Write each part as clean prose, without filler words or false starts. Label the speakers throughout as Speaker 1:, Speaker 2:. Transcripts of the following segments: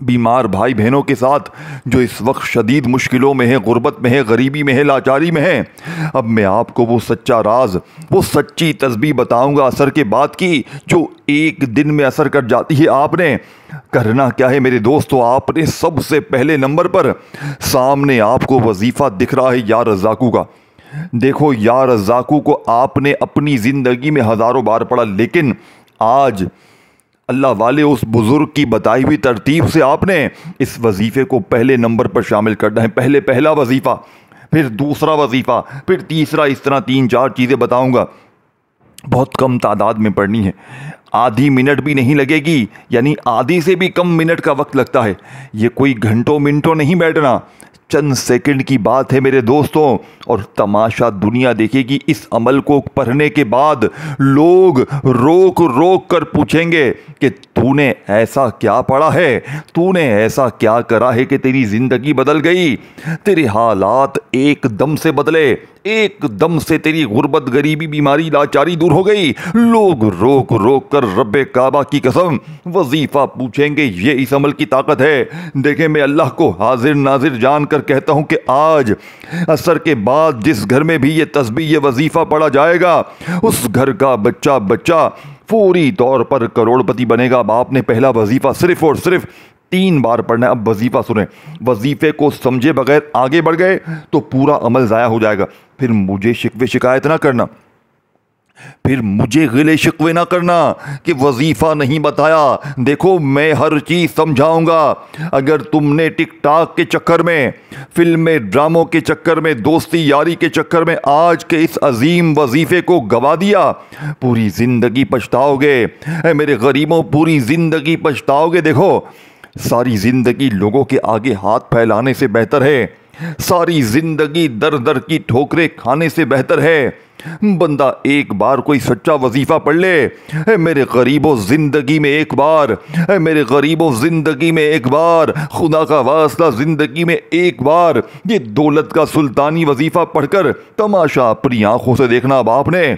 Speaker 1: بیمار بھائی بہنوں کے ساتھ جو اس وقت شدید مشکلوں میں ہیں، غربت میں ہے، غریبی میں ہے، لاچاری میں ہے، اب میں آپ کو وہ سچا راز، وہ سچی تسبیح بتاؤں گا اثر کے بعد کی، جو ایک دن میں اثر کر جاتی ہے۔ آپ نے کرنا کیا ہے میرے دوستو؟ آپ نے سب سے پہلے نمبر پر سامنے آپ کو وظیفہ دکھ رہا ہے یا رزاقو کا۔ دیکھو یا رزاقو کو آپ نے اپنی زندگی میں ہزاروں بار پڑھا، لیکن آج اللہ والے اس بزرگ کی بتائی ہوئی ترتیب سے آپ نے اس وظیفے کو پہلے نمبر پر شامل کرنا ہے۔ پہلا وظیفہ، پھر دوسرا وظیفہ، پھر تیسرا، اس طرح 3-4 چیزیں بتاؤں گا، بہت کم تعداد میں پڑھنی ہے، آدھی منٹ بھی نہیں لگے گی، یعنی آدھی سے بھی کم منٹ کا وقت لگتا ہے، یہ کوئی گھنٹوں منٹوں نہیں بیٹھنا، چند سیکنڈ کی بات ہے میرے دوستوں۔ اور تماشا دنیا دیکھے گی، اس عمل کو پڑھنے کے بعد لوگ روک روک کر پوچھیں گے کہ تو نے ایسا کیا پڑھا ہے، تو نے ایسا کیا کرا ہے کہ تیری زندگی بدل گئی، تیرے حالات ایک دم سے بدلے، ایک دم سے تیری غربت، غریبی، بیماری، لاچاری دور ہو گئی۔ لوگ روک روک کر رب کعبہ کی قسم وظیفہ پوچھیں گے، یہ اس عمل کی طاقت ہے۔ دیکھیں میں اللہ کو حاضر ناظر جان کر کہتا ہوں کہ آج عصر کے بعد جس گھر میں بھی یہ تسبیح، یہ وظیفہ پڑھا جائے گا، اس گھر کا بچہ فوری طور پر کروڑ پتی بنے گا۔ اب آپ نے پہلا وظیفہ صرف اور صرف 3 بار پڑھنا ہے۔ اب وظیفہ سنیں، وظیفے کو سمجھے بغیر آگے بڑھ گئے تو پورا عمل ضائع ہو جائے گا، پھر مجھے شکوے شکایت نہ کرنا، پھر مجھے گلے شکوے نہ کرنا کہ وظیفہ نہیں بتایا۔ دیکھو میں ہر چیز سمجھاؤں گا۔ اگر تم نے ٹک ٹاک کے چکر میں، فلمیں ڈراموں کے چکر میں، دوستی یاری کے چکر میں آج کے اس عظیم وظیفے کو گوا دیا، پوری زندگی پچھتاؤ گے۔ اے میرے غریبوں، پوری زندگی پچھتاؤ گے۔ دیکھو ساری زندگی لوگوں کے آگے ہاتھ پھیلانے سے بہتر ہے، ساری زندگی در در کی ٹھوکریں کھانے سے بہتر ہے بندہ ایک بار کوئی سچا وظیفہ پڑھ لے۔ اے میرے غریبوں، زندگی میں ایک بار، اے میرے غریبوں، زندگی میں ایک بار، خدا کا واسطہ زندگی میں ایک بار یہ دولت کا سلطانی وظیفہ پڑھ کر تماشا اپنی آنکھوں سے دیکھنا۔ اب آپ نے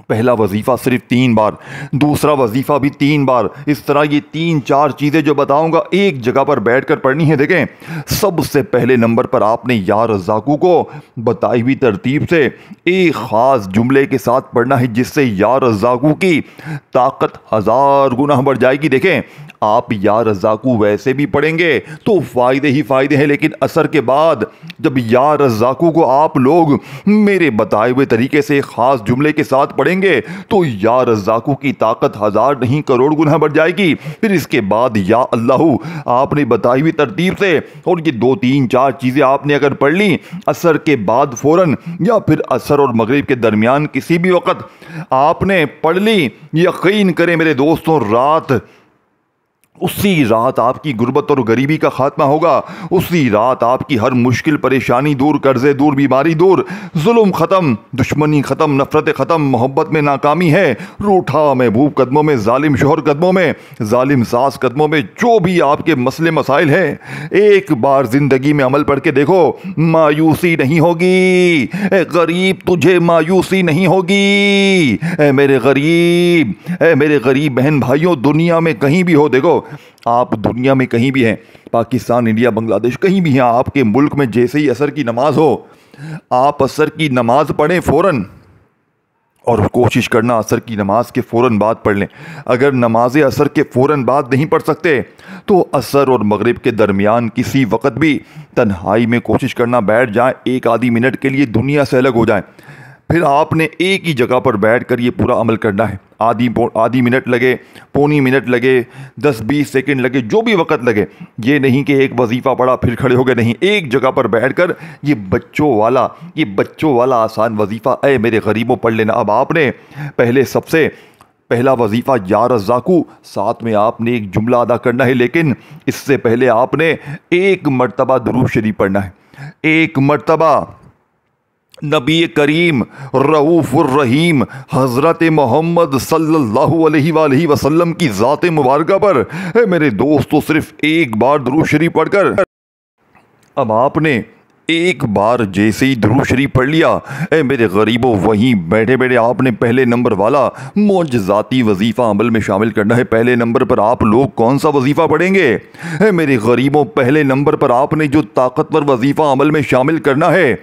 Speaker 1: پہلا وظیفہ صرف 3 بار، دوسرا وظیفہ بھی 3 بار، اس طرح یہ 3-4 چیزیں جو بتاؤں گا ایک جگہ پر بیٹھ کر پڑھنی ہے۔ دیکھیں سب سے پہلے نمبر پر آپ نے یا رزاقو کو بتائی ہوئی ترتیب سے ایک خاص جملے کے ساتھ پڑھنا ہے، جس سے یا رزاقو کی طاقت 1000 گنا بڑھ جائے گی۔ دیکھیں آپ یا رزاقو ویسے بھی پڑھیں گے تو فائدے ہی فائدے ہیں، لیکن اثر کے بعد جب یا رزاقو کو آپ لوگ میرے بتائے ہوئے طریقے سے ایک خاص جملے کے ساتھ پڑھیں گے تو یا رزاقو کی طاقت 1000 نہیں کروڑ گنا بڑھ جائے گی۔ پھر اس کے بعد یا اللہ آپ نے بتائی ہوئی ترتیب سے، اور یہ 2-3-4 چیزیں آپ نے اگر پڑھ لی اثر کے بعد فوراً یا پھر اثر اور مغرب کے درمیان کسی بھی وقت آپ نے پڑھ لی، یقین کریں میرے دوستوں اسی رات آپ کی غربت اور غریبی کا خاتمہ ہوگا، اسی رات آپ کی ہر مشکل، پریشانی دور، قرضے دور، بیماری دور، ظلم ختم، دشمنی ختم، نفرت ختم، محبت میں ناکامی ہے، روٹھا محبوب قدموں میں، ظالم شوہر قدموں میں، ظالم ساس قدموں میں، جو بھی آپ کے مسئلے مسائل ہیں ایک بار زندگی میں عمل پڑھ کے دیکھو، مایوسی نہیں ہوگی۔ اے غریب تجھے مایوسی نہیں ہوگی۔ اے میرے غریب بہن بھائیوں، دنیا میں کہیں بھی ہو، دیکھو آپ دنیا میں کہیں بھی ہیں، پاکستان، انڈیا، بنگلہ دیش، کہیں بھی ہیں، آپ کے ملک میں جیسے ہی عصر کی نماز ہو آپ عصر کی نماز پڑھیں فوراً، اور کوشش کرنا عصر کی نماز کے فوراً بعد پڑھ لیں۔ اگر نماز عصر کے فوراً بعد نہیں پڑھ سکتے تو عصر اور مغرب کے درمیان کسی وقت بھی تنہائی میں کوشش کرنا بیٹھ جائیں، 1-آدھی منٹ کے لیے دنیا سے الگ ہو جائیں، پھر آپ نے ایک ہی جگہ پر بیٹھ کر یہ پورا عمل کرنا ہے۔ آدھی منٹ لگے، پونی منٹ لگے، 10-20 سیکنڈ لگے، جو بھی وقت لگے، یہ نہیں کہ ایک وظیفہ پڑھا پھر کھڑے ہو گئے، نہیں، ایک جگہ پر بیٹھ کر یہ بچوں والا آسان وظیفہ اے میرے غریبوں پڑھ لینا۔ اب آپ نے سب سے پہلا وظیفہ یا رزاقو، ساتھ میں آپ نے ایک جملہ ادا کرنا ہے، لیکن اس سے پہلے آپ نے ایک مرتبہ درود شریف پڑھنا ہے، ایک مرتبہ نبی کریم رؤوف الرحیم حضرت محمد صلی اللہ علیہ وآلہ وسلم کی ذات مبارکہ پر اے میرے دوستو صرف ایک بار درود شریف پڑھ کر اب آپ نے ایک بار جیسے ہی درود شریف پڑھ لیا، اے میرے غریبوں، وہیں بیٹھے بیٹھے آپ نے پہلے نمبر والا معجزاتی وظیفہ عمل میں شامل کرنا ہے۔ پہلے نمبر پر آپ لوگ کون سا وظیفہ پڑھیں گے؟ اے میرے غریبوں، پہلے نمبر پر آپ نے جو طاقتور وظیفہ عمل میں شامل کرنا ہے،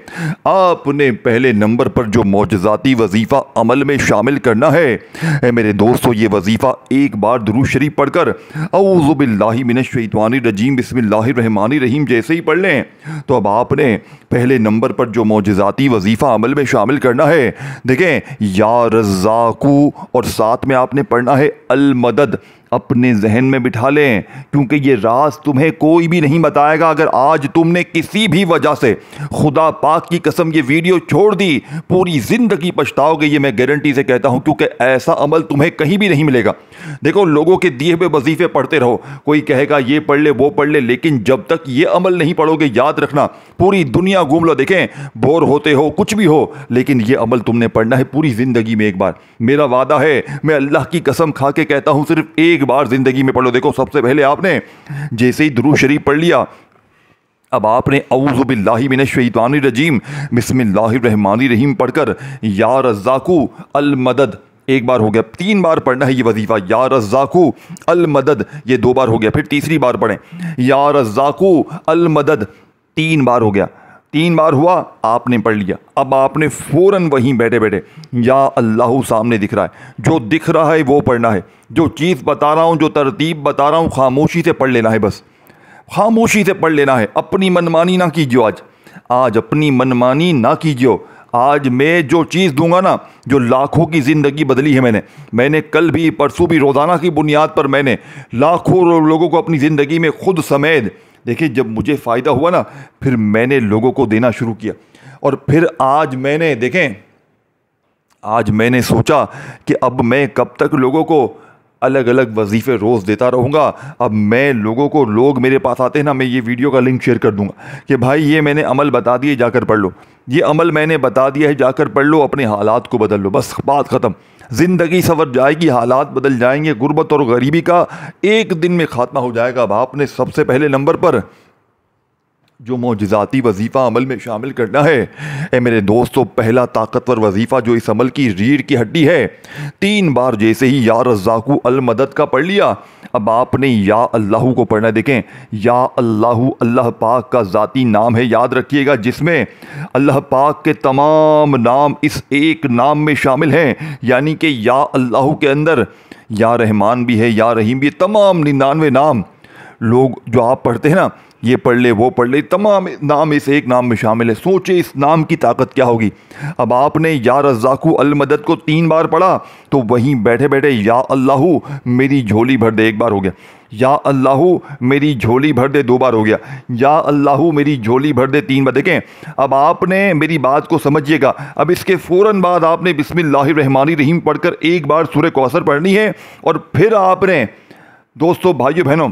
Speaker 1: آپ نے پہلے نمبر پر جو معجزاتی وظیفہ عمل میں شامل کرنا ہے، اے میرے دوستو، یہ وظیفہ ایک بار درود شریف پڑھ کر اعوذ باللہ من الشیطان الرجیم بسم اللہ الرحمن الرحیم جیسے ہی پڑھ لیں تو اب آپ نے پہلے نمبر پر جو معجزاتی وظیفہ عمل میں شامل کرنا ہے، دیکھیں، یا رزاقو، اور ساتھ میں آپ نے پڑھنا ہے المدد۔ اپنے ذہن میں بٹھا لیں، کیونکہ یہ راز تمہیں کوئی بھی نہیں بتائے گا۔ اگر آج تم نے کسی بھی وجہ سے، خدا پاک کی قسم، یہ ویڈیو چھوڑ دی، پوری زندگی پچھتاؤ گے، یہ میں گارنٹی سے کہتا ہوں، کیونکہ ایسا عمل تمہیں کہیں بھی نہیں ملے گا۔ دیکھو، لوگوں کے دیے ہوئے وظیفے پڑھتے رہو، کوئی کہے گا یہ پڑھ لے وہ پڑھ لے، لیکن جب تک یہ عمل نہیں پڑھو گے، یاد رکھنا، پوری دنیا گھوم لو، دیکھیں، بور ہوتے ہو، کچھ بھی ہو، لیکن یہ عمل تم نے پڑھنا ہے پوری زندگی میں ایک بار۔ میرا وعدہ ہے، میں اللہ کی قسم کھا کے کہتا ہوں، صرف ایک بار زندگی میں پڑھ لو۔ دیکھو، سب سے پہلے آپ نے جیسے ہی درود شریف پڑھ لیا، اب آپ نے اعوذ باللہ من الشیطان الرجیم بسم اللہ الرحمن الرحیم پڑھ کر یا رزاقو المدد ایک بار ہو گیا، 3 بار پڑھنا ہے یہ وظیفہ، یا رزاقو المدد، یہ 2 بار ہو گیا، پھر تیسری بار پڑھیں، یا رزاقو المدد، 3 بار ہو گیا، 3 بار ہوا، آپ نے پڑھ لیا۔ اب آپ نے فوراً وہیں بیٹھے بیٹھے یا اللہ سامنے دکھ رہا ہے، جو دکھ رہا ہے وہ پڑھنا ہے، جو چیز بتا رہا ہوں، جو ترتیب بتا رہا ہوں، خاموشی سے پڑھ لینا ہے، بس خاموشی سے پڑھ لینا ہے۔ اپنی منمانی نہ کیجیو، آج اپنی منمانی نہ کیجیو۔ آج میں جو چیز دوں گا نا، جو لاکھوں کی زندگی بدلی ہے، میں نے کل بھی پرسوں بھی روزانہ کی بنیاد پر میں نے لاکھوں لوگوں کو اپنی زندگی میں خود سمیت، دیکھیں، جب مجھے فائدہ ہوا نا، پھر میں نے لوگوں کو دینا شروع کیا، اور پھر آج میں نے، دیکھیں، آج میں نے سوچا کہ اب میں کب تک لوگوں کو الگ الگ وظیفے روز دیتا رہوں گا۔ اب میں لوگوں کو، لوگ میرے پاس آتے ہیں نا، میں یہ ویڈیو کا لنک شیئر کر دوں گا کہ بھائی یہ میں نے عمل بتا دیے، جا کر پڑھ لو، یہ عمل میں نے بتا دیا ہے، جا کر پڑھ لو، اپنے حالات کو بدل لو، بس بات ختم۔ زندگی سنور جائے گی، حالات بدل جائیں گے، غربت اور غریبی کا ایک دن میں خاتمہ ہو جائے گا۔ اب آپ نے سب سے پہلے نمبر پر جو معجزاتی وظیفہ عمل میں شامل کرنا ہے، اے میرے دوستو، پہلا طاقتور وظیفہ جو اس عمل کی ریڑھ کی ہڈی ہے، 3 بار جیسے ہی یا رزاقو المدد کا پڑھ لیا، اب آپ نے یا اللہ کو پڑھنا ہے۔ دیکھیں، یا اللہ، اللہ پاک کا ذاتی نام ہے، یاد رکھیے گا، جس میں اللہ پاک کے تمام نام اس ایک نام میں شامل ہیں، یعنی کہ یا اللہ کے اندر یا رحمان بھی ہے، یا رحیم بھی ہے، تمام 99 نام لوگ جو آپ پڑھتے ہیں نا، یہ پڑھ لے وہ پڑھ لے، تمام نام اس ایک نام میں شامل ہے۔ سوچے اس نام کی طاقت کیا ہوگی۔ اب آپ نے یا رزاقو المدد کو 3 بار پڑھا تو وہیں بیٹھے بیٹھے یا اللہ میری جھولی بھر دے، 1 بار ہو گیا، یا اللہ میری جھولی بھر دے، 2 بار ہو گیا، یا اللہ میری جھولی بھر دے، 3 بار۔ دیکھیں، اب آپ نے میری بات کو سمجھیے گا، اب اس کے فوراً بعد آپ نے بسم اللہ الرحمن الرحیم پڑھ کر 1 بار سورہ کوثر پڑھنی ہے، اور پھر آپ نے، دوستو، بھائیو بہنوں،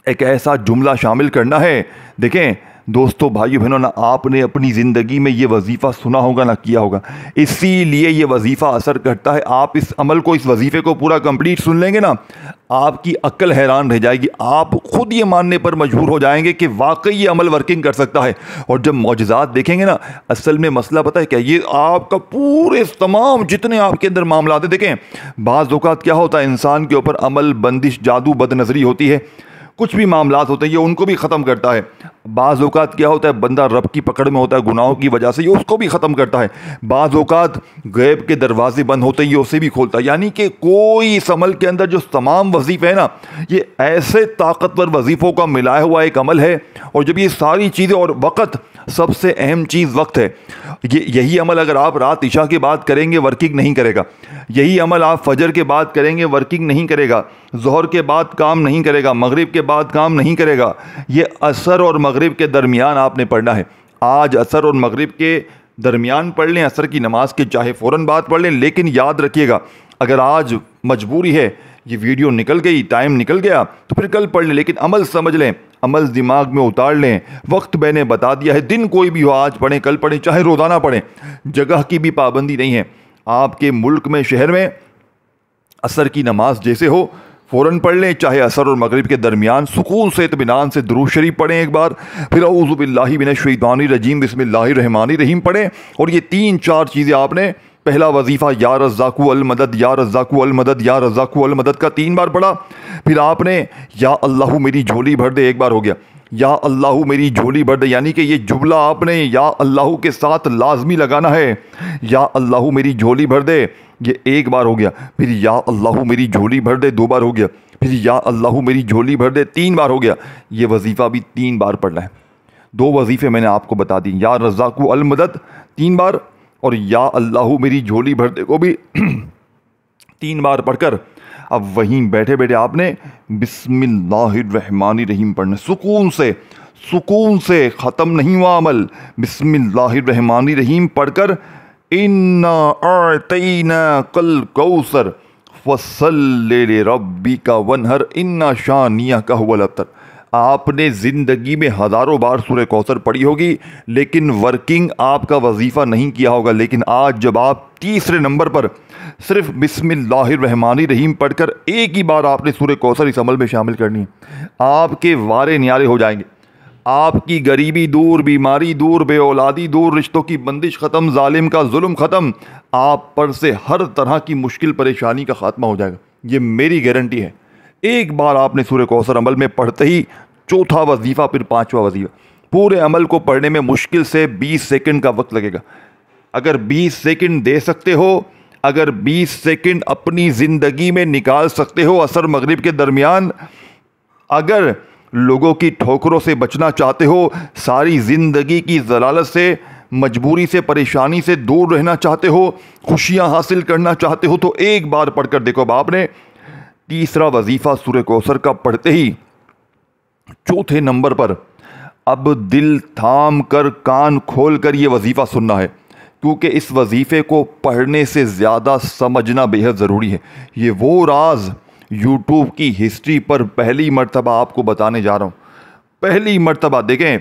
Speaker 1: ایک ایسا جملہ شامل کرنا ہے۔ دیکھیں دوستو، بھائیو بہنوں، نہ آپ نے اپنی زندگی میں یہ وظیفہ سنا ہوگا نہ کیا ہوگا، اسی لیے یہ وظیفہ اثر کرتا ہے۔ آپ اس عمل کو، اس وظیفے کو پورا کمپلیٹ سن لیں گے نا، آپ کی عقل حیران رہ جائے گی، آپ خود یہ ماننے پر مجبور ہو جائیں گے کہ واقعی یہ عمل ورکنگ کر سکتا ہے۔ اور جب معجزات دیکھیں گے نا، اصل میں مسئلہ پتہ ہے کیا، یہ آپ کا پورے تمام جتنے آپ کے اندر معاملات ہیں، دیکھیں، بعض اوقات کیا ہوتا ہے، انسان کے اوپر عمل، بندش، جادو، بد نظری ہوتی ہے، کچھ بھی معاملات ہوتے ہیں، یہ ان کو بھی ختم کرتا ہے۔ بعض اوقات کیا ہوتا ہے، بندہ رب کی پکڑ میں ہوتا ہے گناہوں کی وجہ سے، یہ اس کو بھی ختم کرتا ہے۔ بعض اوقات غیب کے دروازے بند ہوتے ہیں، یہ اسے بھی کھولتا ہے۔ یعنی کہ کوئی اس عمل کے اندر جو تمام وظیفے ہیں نا، یہ ایسے طاقتور وظیفوں کا ملایا ہوا ایک عمل ہے، اور جب یہ ساری چیزیں، اور وقت، سب سے اہم چیز وقت ہے۔ یہی عمل اگر آپ رات عشاء کے بعد کریں گے، ورکنگ نہیں کرے گا۔ یہی عمل آپ فجر کے بعد کریں گے، ورکنگ نہیں کرے گا۔ ظہر کے بعد کام نہیں کرے گا، مغرب کے بعد کام نہیں کرے گا۔ یہ عصر اور مغرب کے درمیان آپ نے پڑھنا ہے۔ آج عصر اور مغرب کے درمیان پڑھ لیں، عصر کی نماز کے چاہے فوراً بعد پڑھ لیں، لیکن یاد رکھیے گا، اگر آج مجبوری ہے، یہ ویڈیو نکل گئی، ٹائم نکل گیا، تو پھر کل پڑھ لیں، لیکن عمل سمجھ لیں، عمل دماغ میں اتار لیں۔ وقت میں نے بتا دیا ہے، دن کوئی بھی ہو، آج پڑھیں، کل پڑھیں، چاہے روزانہ پڑھیں، جگہ کی بھی پابندی نہیں ہے۔ آپ کے ملک میں، شہر میں عصر کی نماز جیسے ہو فوراً پڑھ لیں، چاہے عصر اور مغرب کے درمیان سکون سے اطمینان سے درود شریف پڑھیں ایک بار، پھر اعوذ باللہ من الشیطان الرجیم بسم اللہ الرحمن الرحیم پڑھیں، اور یہ 3-4 چیزیں آپ نے پہلا وظیفہ یا رزاق المدد یا رزاق المدد یا رزاق المدد کا 3 بار پڑھا، پھر آپ نے یا اللہ میری جھولی بھر دے ایک بار ہو گیا، یا اللہ میری جھولی بھر دے، یعنی کہ یہ جملہ آپ نے یا اللہ کے ساتھ لازمی لگانا ہے، یا اللہ میری جھولی بھر دے یہ ایک بار ہو گیا، پھر یا اللہ میری جھولی بھر دے 2 بار ہو گیا، پھر یا اللہ میری جھولی بھر دے 3 بار ہو گیا۔ یہ وظیفہ بھی 3 بار پڑھنا ہے۔ 2 وظیفے میں نے آپ کو بتا دی، یا رزاق المدد 3 بار اور یا اللہ میری جھولی بھر دے کو بھی 3 بار پڑھ کر اب وہیں بیٹھے بیٹھے آپ نے بسم اللہ الرحمن الرحیم پڑھنا، سکون سے ختم نہیں ہوا عمل، بسم اللہ الرحمن الرحیم پڑھ کر انا اعطیناک الکوثر فصل لربک وانحر ان شانئک هو الابتر۔ آپ نے زندگی میں ہزاروں بار سورہ کوثر پڑھی ہوگی لیکن ورکنگ آپ کا وظیفہ نہیں کیا ہوگا، لیکن آج جب آپ تیسرے نمبر پر صرف بسم اللہ الرحمن الرحیم پڑھ کر ایک ہی بار آپ نے سورہ کوثر اس عمل میں شامل کرنی ہے، آپ کے وارے نیارے ہو جائیں گے، آپ کی غریبی دور، بیماری دور، بے اولادی دور، رشتوں کی بندش ختم، ظالم کا ظلم ختم، آپ پر سے ہر طرح کی مشکل پریشانی کا خاتمہ ہو جائے گا، یہ میری گارنٹی ہے۔ ایک بار آپ نے سورہ کوثر عمل میں پڑھتے ہی 4تھا وظیفہ پھر 5واں وظیفہ، پورے عمل کو پڑھنے میں مشکل سے 20 سیکنڈ کا وقت لگے گا۔ اگر 20 سیکنڈ دے سکتے ہو، اگر 20 سیکنڈ اپنی زندگی میں نکال سکتے ہو عصر مغرب کے درمیان، اگر لوگوں کی ٹھوکروں سے بچنا چاہتے ہو، ساری زندگی کی ضلالت سے، مجبوری سے، پریشانی سے دور رہنا چاہتے ہو، خوشیاں حاصل کرنا چاہتے ہو، تو ایک بار پڑھ کر دیکھو۔ اب آپ نے تیسرا وظیفہ سورہ کوثر کا پڑھتے ہی 4تھے نمبر پر اب دل تھام کر، کان کھول کر یہ وظیفہ سننا ہے، کیونکہ اس وظیفے کو پڑھنے سے زیادہ سمجھنا بے حد ضروری ہے۔ یہ وہ راز یوٹیوب کی ہسٹری پر پہلی مرتبہ آپ کو بتانے جا رہا ہوں۔ پہلی مرتبہ دیکھیں،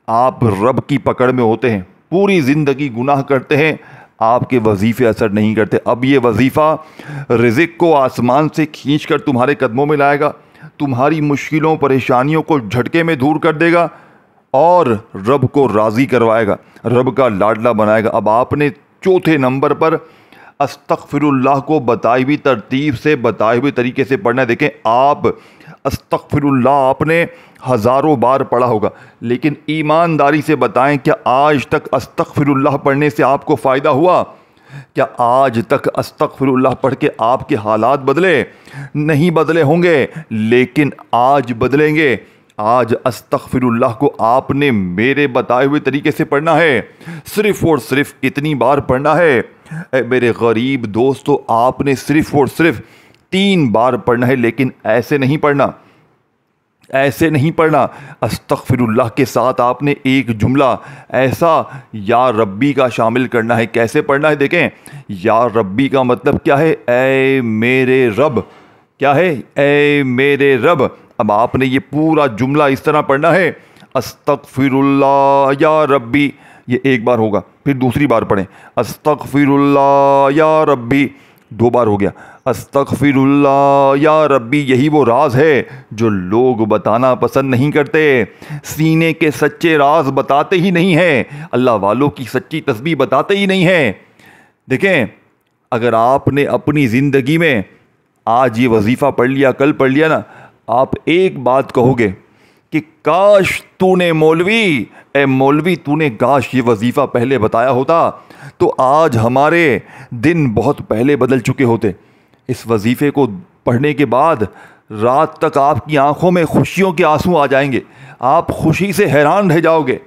Speaker 1: آپ رب کی پکڑ میں ہوتے ہیں، پوری زندگی گناہ کرتے ہیں، آپ کے وظیفے اثر نہیں کرتے۔ اب یہ وظیفہ رزق کو آسمان سے کھینچ کر تمہارے قدموں میں لائے گا، تمہاری مشکلوں پریشانیوں کو جھٹکے میں دور کر دے گا اور رب کو راضی کروائے گا، رب کا لاڈلا بنائے گا۔ اب آپ نے 4تھے نمبر پر استغفر اللہ کو بتائی ہوئی ترتیب سے، بتائے ہوئے طریقے سے پڑھنا ہے۔ دیکھیں، آپ استغفر اللہ آپ نے ہزاروں بار پڑھا ہوگا، لیکن ایمانداری سے بتائیں کیا آج تک استغفر اللہ پڑھنے سے آپ کو فائدہ ہوا؟ کیا آج تک استغفر اللہ پڑھ کے آپ کے حالات بدلے؟ نہیں بدلے ہوں گے، لیکن آج بدلیں گے۔ آج استغفر اللہ کو آپ نے میرے بتائے ہوئے طریقے سے پڑھنا ہے، صرف اور صرف اتنی بار پڑھنا ہے۔ اے میرے غریب دوستو، آپ نے صرف اور صرف 3 بار پڑھنا ہے، لیکن ایسے نہیں پڑھنا، ایسے نہیں پڑھنا۔ استغفر اللہ کے ساتھ آپ نے ایک جملہ ایسا یا ربی کا شامل کرنا ہے۔ کیسے پڑھنا ہے؟ دیکھیں، یا ربی کا مطلب کیا ہے؟ اے میرے رب۔ کیا ہے؟ اے میرے رب۔ اب آپ نے یہ پورا جملہ اس طرح پڑھنا ہے، استغفر اللہ یا ربی، یہ ایک بار ہوگا، پھر دوسری بار پڑھیں استغفر اللہ یا ربی، 2 بار ہو گیا، استغفر اللہ یا ربی۔ یہی وہ راز ہے جو لوگ بتانا پسند نہیں کرتے، سینے کے سچے راز بتاتے ہی نہیں ہیں، اللہ والوں کی سچی تسبیح بتاتے ہی نہیں ہیں۔ دیکھیں، اگر آپ نے اپنی زندگی میں آج یہ وظیفہ پڑھ لیا، کل پڑھ لیا نا، آپ ایک بات کہو گے کہ کاش تو نے مولوی، اے مولوی تو نے کاش یہ وظیفہ پہلے بتایا ہوتا تو آج ہمارے دن بہت پہلے بدل چکے ہوتے۔ اس وظیفے کو پڑھنے کے بعد رات تک آپ کی آنکھوں میں خوشیوں کے آنسو آ جائیں گے، آپ خوشی سے حیران رہ جاؤ گے،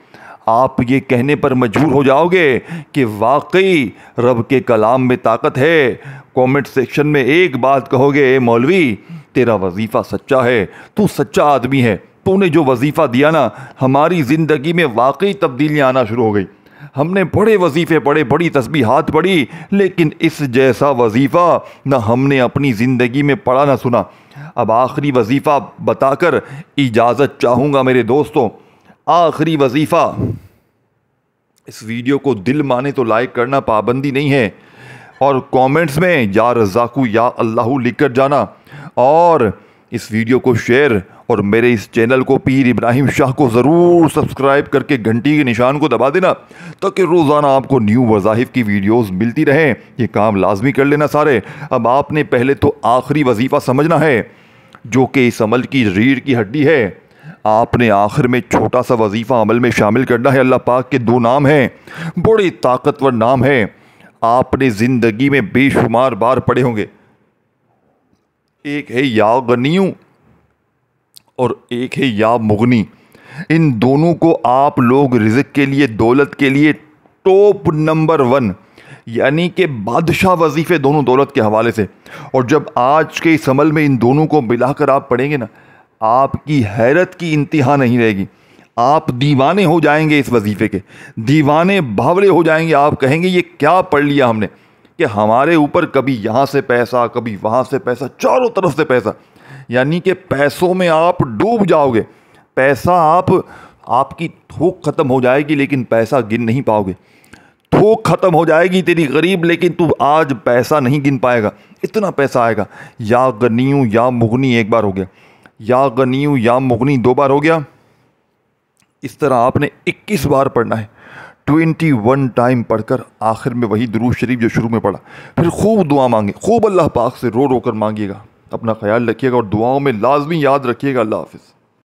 Speaker 1: آپ یہ کہنے پر مجبور ہو جاؤ گے کہ واقعی رب کے کلام میں طاقت ہے۔ کومنٹ سیکشن میں ایک بات کہو گے، اے مولوی تیرا وظیفہ سچا ہے، تو سچا آدمی ہے، تو نے جو وظیفہ دیا نا، ہماری زندگی میں واقعی تبدیلیاں آنا شروع ہو گئی۔ ہم نے بڑے وظیفے پڑھے، بڑی تسبیحات پڑھی، لیکن اس جیسا وظیفہ نہ ہم نے اپنی زندگی میں پڑھا نہ سنا۔ اب آخری وظیفہ بتا کر اجازت چاہوں گا میرے دوستوں، آخری وظیفہ۔ اس ویڈیو کو دل مانے تو لائک کرنا، پابندی نہیں ہے، اور کومنٹس میں یا رزاقو یا اللہ لکھ کر جانا، اور اس ویڈیو کو شیئر اور میرے اس چینل کو پیر ابراہیم شاہ کو ضرور سبسکرائب کر کے گھنٹی کے نشان کو دبا دینا تاکہ روزانہ آپ کو نیو وظائف کی ویڈیوز ملتی رہیں. یہ کام لازمی کر لینا سارے. اب آپ نے پہلے تو آخری وظیفہ سمجھنا ہے جو کہ اس عمل کی ریڑھ کی ہڈی ہے. آپ نے آخر میں چھوٹا سا وظیفہ عمل میں شامل کرنا ہے. اللہ پاک کے 2 نام ہیں, بڑے طاقتور نام ہیں, آپ نے زندگی میں بے شمار بار پڑھے ہوں گے. ایک ہے یا غنیوں اور ایک ہے یا مغنی. ان دونوں کو آپ لوگ رزق کے لیے, دولت کے لیے ٹاپ نمبر 1 یعنی کہ بادشاہ وظیفے دونوں دولت کے حوالے سے. اور جب آج کے اس عمل میں ان دونوں کو ملا کر آپ پڑھیں گے نا, آپ کی حیرت کی انتہا نہیں رہے گی. آپ دیوانے ہو جائیں گے اس وظیفے کے, دیوانے باولے ہو جائیں گے. آپ کہیں گے یہ کیا پڑھ لیا ہم نے کہ ہمارے اوپر کبھی یہاں سے پیسہ, کبھی وہاں سے پیسہ, چاروں طرف سے پیسہ. یعنی کہ پیسوں میں آپ ڈوب جاؤ گے. پیسہ آپ کی تھوک ختم ہو جائے گی لیکن پیسہ گن نہیں پاؤ گے. تھوک ختم ہو جائے گی تیری غریب لیکن تو آج پیسہ نہیں گن پائے گا, اتنا پیسہ آئے گا. یا غنیوں یا مغنی ایک بار ہو گیا, یا غنیوں یا مغنی 2 بار ہو گیا. اس طرح آپ نے 21 بار پڑھنا ہے. 21 ٹائم پڑھ کر آخر میں وہی درود شریف جو شروع میں پڑھا. پھر خوب دعا مانگے, خوب اللہ پاک سے رو رو کر مانگیے گا. اپنا خیال رکھیے گا اور دعاؤں میں لازمی یاد رکھیے گا. اللہ حافظ.